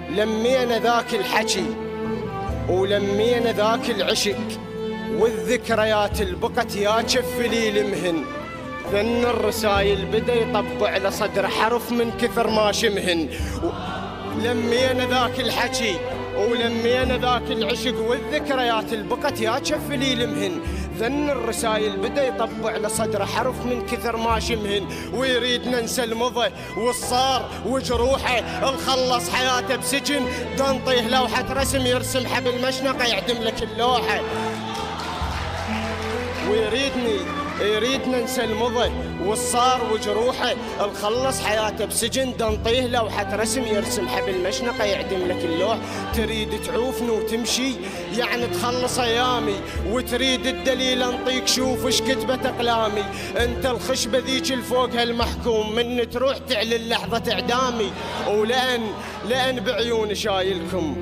لمينا ذاك الحكي ولمينا ذاك العشق، والذكريات البقت يا جف لي المهن. ذن الرسايل بدا يطبع على صدر حرف من كثر ما شمهن. لمينا ذاك الحكي ولمينا ذاك العشق، والذكريات البقت يا جف لي المهن. ذن الرسايل بدا يطبع على صدره حرف من كثر ما شمهن. ويريد ننسى المضى والصار وجروحه، الخلص حياته بسجن، دنطيه لوحة رسم يرسم حبل مشنقه يعدم لك اللوحة. يريد ننسى المضى والصار وجروحه، الخلص حياته بسجن، دنطيه لوحة رسم يرسم حبل مشنقه يعدم لك اللوح. تريد تعوفني وتمشي يعني تخلص ايامي، وتريد الدليل انطيك شوف ايش كتبت اقلامي. انت الخشبه ذيك الفوق هالمحكوم، من تروح تعلن لحظه اعدامي. لان بعيوني شايلكم،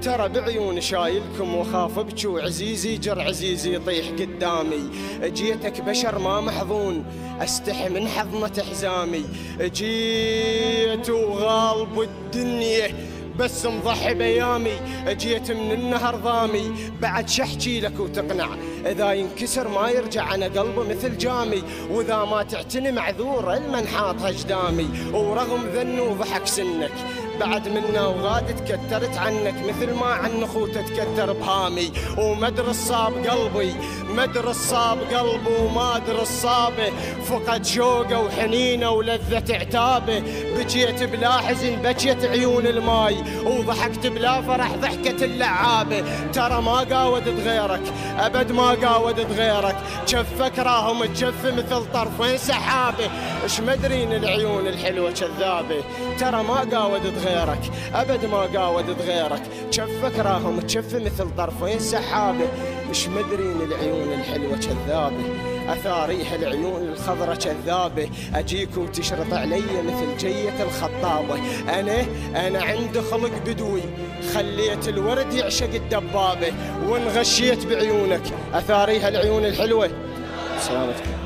ترى بعيوني شايلكم، وخاف ابكي وعزيزي جر عزيزي يطيح قدامي. جيتك بشر ما محظون استحي من حضنة حزامي، جيت وغالب الدنيا بس مضحي بيامي. جيت من النهر ضامي بعد شحكي لك وتقنع، اذا ينكسر ما يرجع انا قلبه مثل جامي. واذا ما تعتني معذور المنحاط هجدامي. ورغم ذن وضحك سنك بعد منا وغاد تكترت عنك، مثل ما عن اخوته تكتر بهامي. ومدر الصاب قلبي وما ادري الصابه، فقد شوقه وحنينه ولذة عتابه. بجيت بلا حزن بكيت عيون الماي، وضحكت بلا فرح ضحكة اللعابه. ترى ما قاودت غيرك ابد ما قاودت غيرك، جفك راهم تجف مثل طرفين سحابه. اش مدرين العيون الحلوه كذابه، ترى ما قاودت غيرك ابد ما قاودت غيرك، جفك راهم تجف مثل طرفين سحابه. مش مدرين العيون الحلوه كذابه، اثاريها العيون الخضرة كذابه. اجيك وتشرط علي مثل جية الخطابه. انا عندي خلق بدوي، خليت الورد يعشق الدبابه. وانغشيت بعيونك اثاريها العيون الحلوه. سلامتك.